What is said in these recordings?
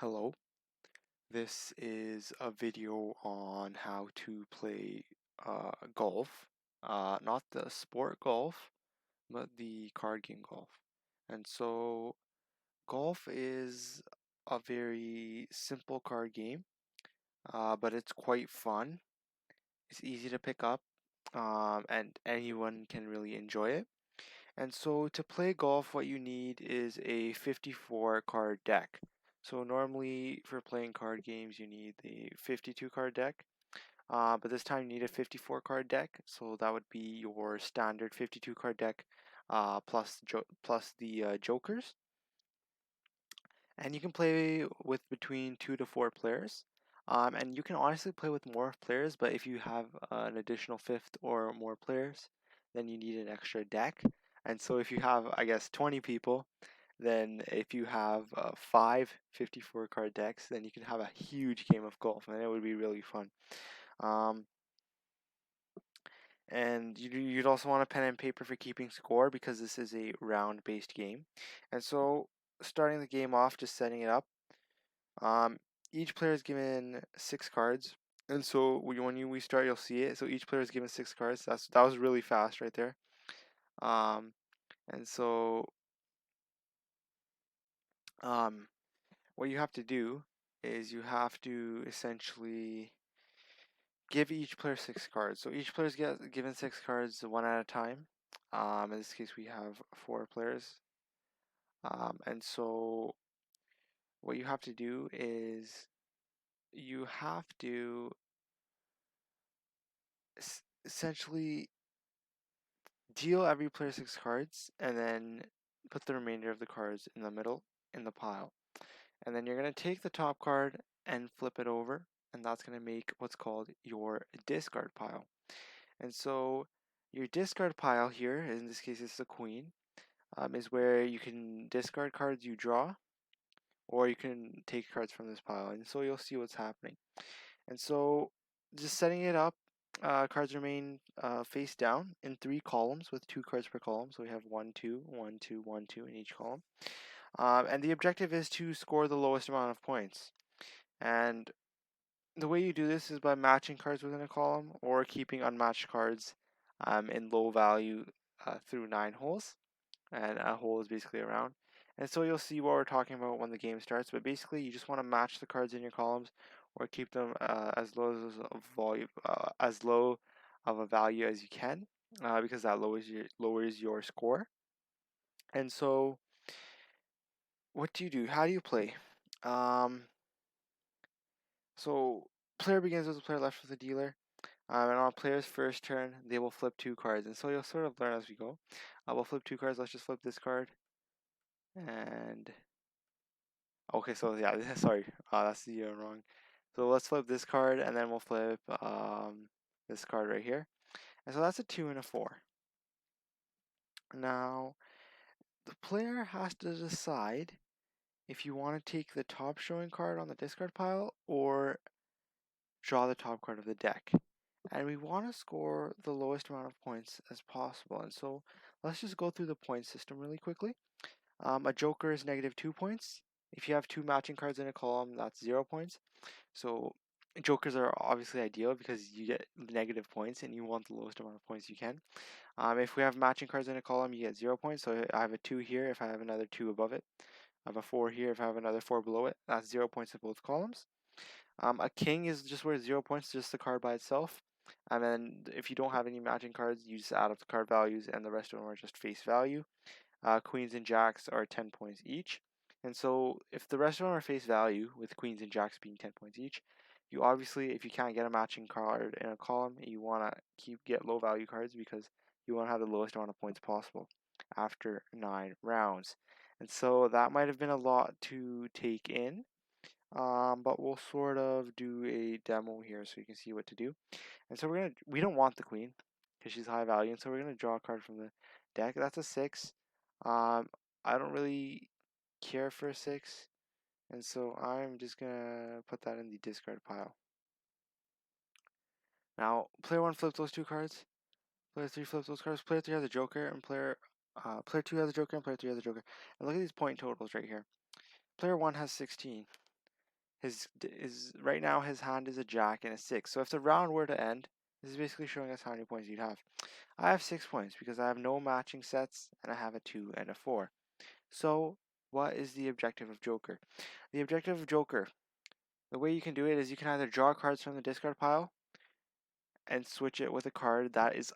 Hello, this is a video on how to play golf. Not the sport golf, but the card game golf. And so, golf is a very simple card game, but it's quite fun. It's easy to pick up, and anyone can really enjoy it. And so to play golf, what you need is a 54 card deck. So normally for playing card games, you need the 52 card deck, but this time you need a 54 card deck. So that would be your standard 52 card deck plus the jokers. And you can play with between 2 to 4 players. And you can honestly play with more players, but if you have an additional fifth or more players, then you need an extra deck. And so if you have, I guess, 20 people, then if you have 54 card decks, then you can have a huge game of golf, and it would be really fun. Um, and you'd also want a pen and paper for keeping score because this is a round-based game. And so starting the game off, just setting it up. Um, each player is given 6 cards, and so we start, you'll see it. So each player is given 6 cards. That was really fast right there. Um, and so um, what you have to do is you have to essentially give each player 6 cards. So each player is given 6 cards one at a time. In this case, we have 4 players. And so what you have to do is you have to essentially deal every player 6 cards and then put the remainder of the cards in the middle in the pile. And then you're going to take the top card and flip it over, and that's going to make what's called your discard pile. And so your discard pile here, in this case it's the queen, is where you can discard cards you draw, or you can take cards from this pile. And so you'll see what's happening. And so just setting it up, cards remain face down in 3 columns with 2 cards per column. So we have 1, 2, 1, 2, 1, 2 in each column. And the objective is to score the lowest amount of points. And the way you do this is by matching cards within a column or keeping unmatched cards in low value through 9 holes. And a hole is basically a round. And so you'll see what we're talking about when the game starts. But basically, you just want to match the cards in your columns or keep them as low of a value as you can, because that lowers your score. And so, what do you do? How do you play? Um, so player begins with the player left with the dealer. And on player's first turn, they will flip 2 cards. And so you'll sort of learn as we go. We'll flip 2 cards. Let's just flip this card. And okay, so yeah, sorry, that's the wrong. So let's flip this card, and then we'll flip this card right here. And so that's a 2 and a 4. Now, the player has to decide if you want to take the top showing card on the discard pile or draw the top card of the deck. And we want to score the lowest amount of points as possible. And so let's just go through the point system really quickly. A joker is -2 points. If you have 2 matching cards in a column, that's 0 points. So jokers are obviously ideal because you get negative points and you want the lowest amount of points you can. If we have matching cards in a column, you get 0 points. So I have a 2 here if I have another 2 above it. I have a 4 here if I have another 4 below it. That's 0 points in both columns. A king is just worth 0 points, just the card by itself. And then if you don't have any matching cards, you just add up the card values and the rest of them are just face value. Queens and jacks are 10 points each. And so if the rest of them are face value, with queens and jacks being 10 points each, you obviously, if you can't get a matching card in a column, you want to get low value cards because you want to have the lowest amount of points possible after 9 rounds. And so that might have been a lot to take in, but we'll sort of do a demo here so you can see what to do. And so we don't want the queen because she's high value, and so we're gonna draw a card from the deck. That's a 6. I don't really care for a 6, and so I'm just gonna put that in the discard pile. Now, player 1 flips those 2 cards. Player 3 flips those cards. Player 3 has a joker, and player 2 has a joker, and player 3 has a joker. And look at these point totals right here. Player 1 has 16. his right now his hand is a jack and a 6. So if the round were to end, this is basically showing us how many points you'd have. I have 6 points because I have no matching sets and I have a 2 and a 4. So what is the objective of Joker? The objective of Joker, the way you can do it is you can either draw cards from the discard pile and switch it with a card that is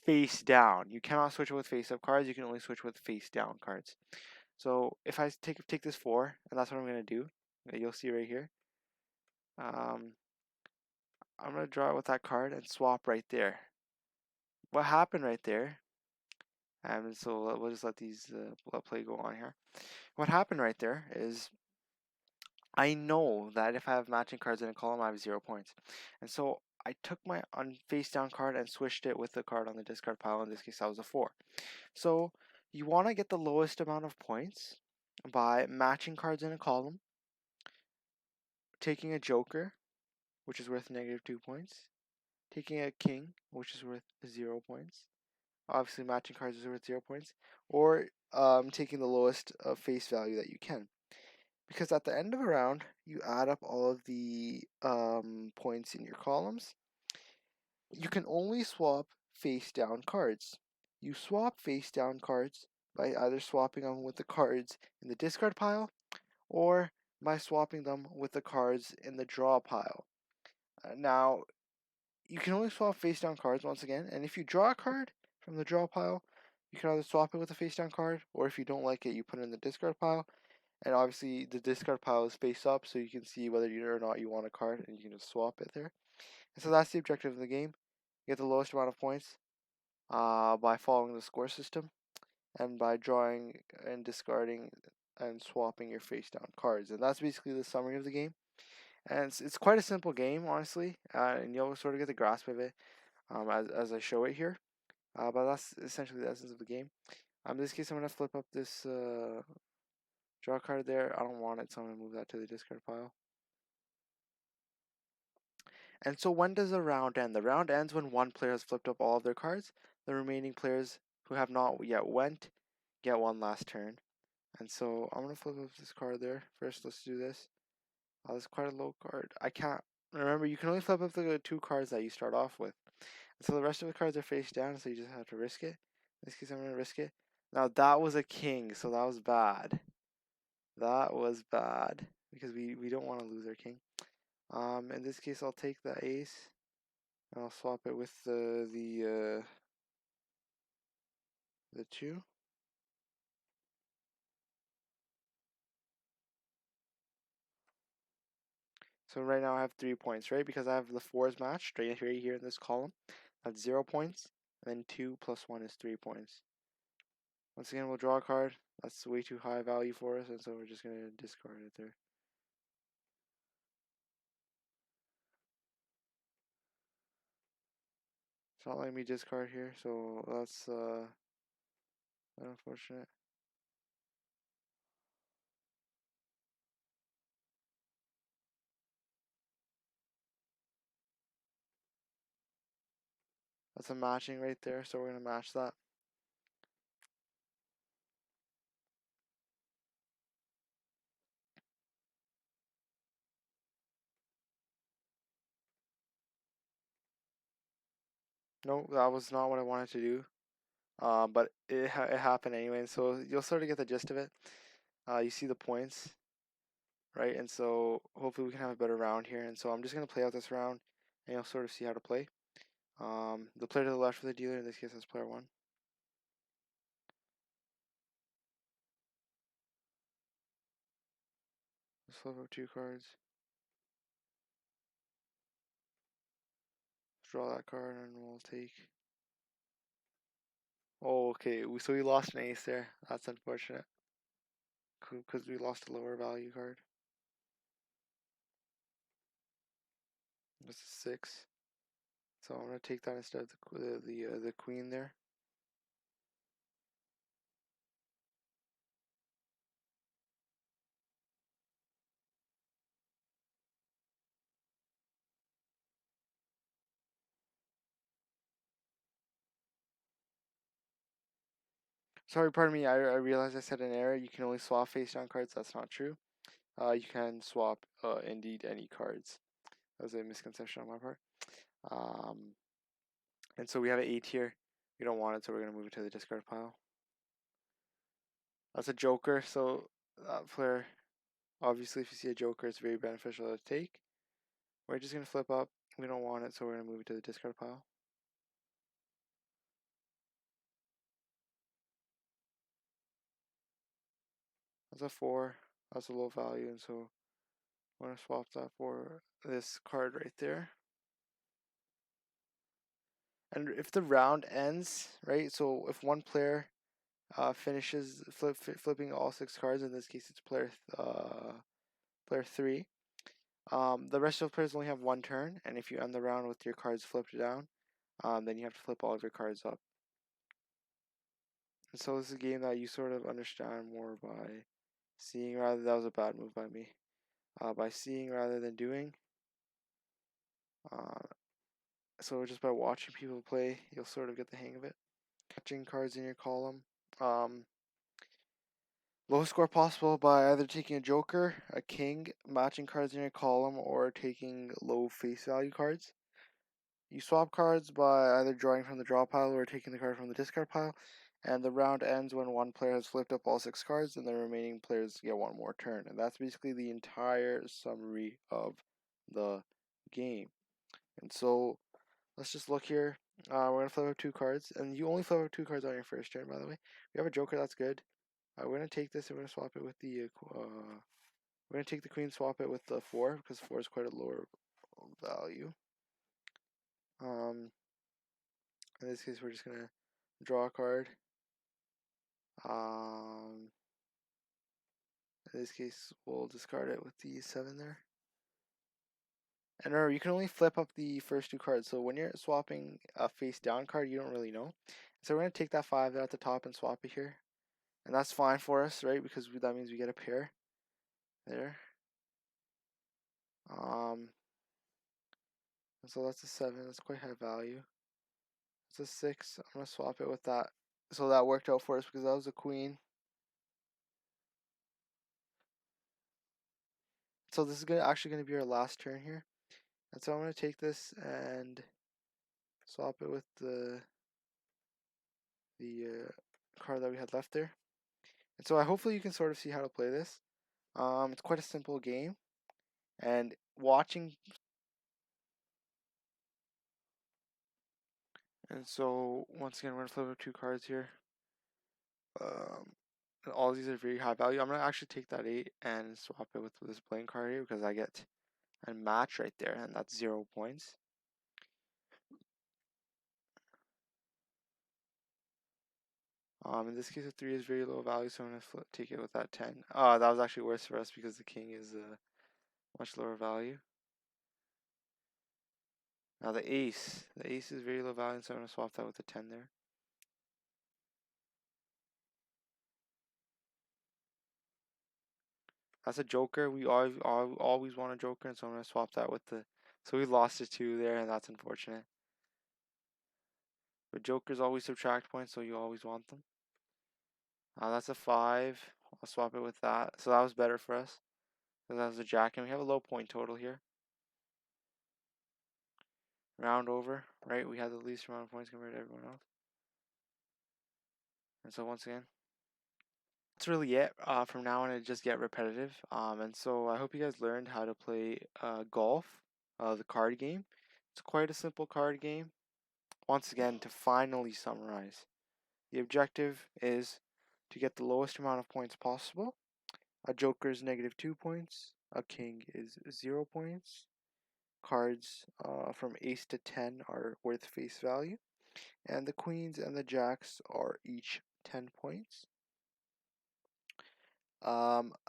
face down. You cannot switch it with face up cards, you can only switch with face down cards. So if I take this 4, and that's what I'm going to do, you'll see right here. I'm going to draw it with that card and swap right there. What happened right there, and so we'll just let these let play go on here. What happened right there is I know that if I have matching cards in a column, I have 0 points. And so I took my face down card and switched it with the card on the discard pile. In this case, that was a 4. So you want to get the lowest amount of points by matching cards in a column, taking a joker, which is worth -2 points, taking a king, which is worth 0 points. Obviously, matching cards is worth 0 points, or taking the lowest face value that you can. Because at the end of a round, you add up all of the points in your columns. You can only swap face down cards. You swap face down cards by either swapping them with the cards in the discard pile or by swapping them with the cards in the draw pile. Now, you can only swap face down cards once again, and if you draw a card from the draw pile, you can either swap it with a face down card, or if you don't like it, you put it in the discard pile. And obviously, the discard pile is face up, so you can see whether you or not you want a card, and you can just swap it there. And so that's the objective of the game. Get the lowest amount of points by following the score system, and by drawing and discarding and swapping your face down cards. And that's basically the summary of the game. And it's quite a simple game, honestly, and you'll sort of get the grasp of it as I show it here. But that's essentially the essence of the game. In this case, I'm going to flip up this draw card there. I don't want it, so I'm going to move that to the discard pile. And so when does the round end? The round ends when one player has flipped up all of their cards. The remaining players who have not yet went get one last turn. And so I'm going to flip up this card there. First, let's do this. That's quite a low card. I can't... Remember, you can only flip up the 2 cards that you start off with. And so the rest of the cards are face down, so you just have to risk it. In this case, I'm going to risk it. Now, that was a king, so that was bad. That was bad, because we don't want to lose our king. In this case, I'll take the ace, and I'll swap it with the 2. So right now I have 3 points, right? Because I have the 4s matched right here in this column. That's 0 points, and then 2 plus 1 is 3 points. Once again, we'll draw a card. That's way too high value for us, and so we're just going to discard it there. It's not letting me discard here, so that's unfortunate. That's a matching right there, so we're going to match that. No, that was not what I wanted to do. But it happened anyway, so you'll sort of get the gist of it. You see the points, right? And so hopefully we can have a better round here. And so I'm just going to play out this round, and you'll sort of see how to play. The player to the left for the dealer, in this case, is player 1. Let's flip up 2 cards. Draw that card, and we'll take... Oh, okay, so we lost an ace there. That's unfortunate, because we lost a lower value card. That's a 6. So I'm going to take that instead of the queen there. Sorry, pardon me, I realized I said an error. You can only swap face down cards. That's not true. you can swap indeed any cards. That was a misconception on my part. And so we have an 8 here. We don't want it, so we're going to move it to the discard pile. That's a joker, so that player, obviously if you see a joker, it's very beneficial to take. We're just going to flip up. We don't want it, so we're going to move it to the discard pile. That's a 4. That's a low value, and so I'm going to swap that for this card right there. And if the round ends, right, so if one player finishes flipping all 6 cards, in this case it's player 3, the rest of the players only have 1 turn, and if you end the round with your cards flipped down, then you have to flip all of your cards up. And so this is a game that you sort of understand more by seeing rather. That was a bad move by me. By seeing rather than doing. So just by watching people play, you'll sort of get the hang of it. Matching cards in your column. Lowest score possible by either taking a joker, a king, matching cards in your column, or taking low face value cards. You swap cards by either drawing from the draw pile or taking the card from the discard pile, and the round ends when one player has flipped up all 6 cards and the remaining players get 1 more turn. And that's basically the entire summary of the game. And so let's just look here. We're going to flip up 2 cards, and you only flip up 2 cards on your first turn, by the way. We have a joker, that's good. We're going to take this and we're going to swap it with the we're going to take the queen, swap it with the 4, because 4 is quite a lower value. In this case, we're just going to draw a card. In this case, we'll discard it with the 7 there. And remember, you can only flip up the first 2 cards, so when you're swapping a face down card, you don't really know. So we're going to take that 5 there at the top and swap it here. And that's fine for us, right? Because that means we get a pair there. And so that's a 7, that's quite high value. It's a 6, I'm going to swap it with that. So that worked out for us because that was a queen. So this is actually going to be our last turn here. And so I'm going to take this and swap it with the card that we had left there. And so hopefully you can sort of see how to play this. It's quite a simple game. And watching... And so once again, we're going to flip up 2 cards here. And all these are very high value. I'm going to actually take that 8 and swap it with this blank card here because I get a match right there, and that's 0 points. In this case, a 3 is very low value, so I'm going to take it with that 10. That was actually worse for us because the king is much lower value. Now the ace is very low value, so I'm going to swap that with the 10 there. That's a joker. We always want a joker, and so I'm going to swap that with the... So we lost a 2 there, and that's unfortunate. But jokers always subtract points, so you always want them. That's a 5. I'll swap it with that. So that was better for us. So that was a jack, and we have a low point total here. Round over, right? We had the least amount of points compared to everyone else. And so once again, that's really it. From now on, it just get repetitive. And so I hope you guys learned how to play golf, the card game. It's quite a simple card game. Once again, to finally summarize, the objective is to get the lowest amount of points possible. A joker is -2 points. A king is 0 points. Cards from ace to 10 are worth face value. And the queens and the jacks are each 10 points.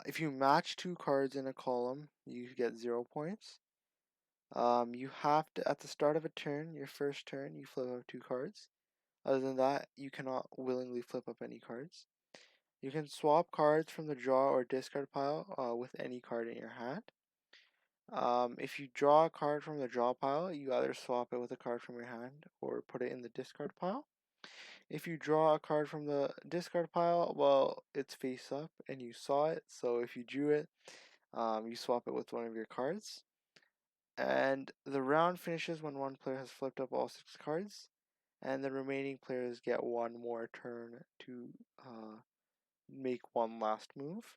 If you match 2 cards in a column, you get 0 points. You have to, at the start of a turn, your first turn, you flip up 2 cards. Other than that, you cannot willingly flip up any cards. You can swap cards from the draw or discard pile with any card in your hand. If you draw a card from the draw pile, you either swap it with a card from your hand or put it in the discard pile. If you draw a card from the discard pile, well, it's face up and you saw it, so if you drew it, You swap it with one of your cards. And the round finishes when one player has flipped up all 6 cards, and the remaining players get one more turn to make one last move.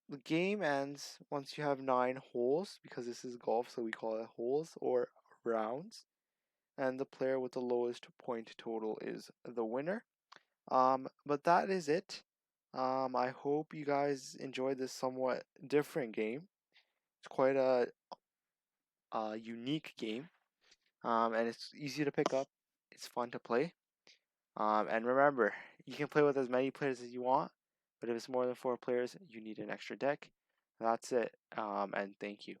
The game ends once you have 9 holes, because this is golf, so we call it holes or rounds. And the player with the lowest point total is the winner. But that is it. I hope you guys enjoyed this somewhat different game. It's quite a unique game, and it's easy to pick up. It's fun to play. And remember, you can play with as many players as you want, but if it's more than 4 players, you need an extra deck. That's it, and thank you.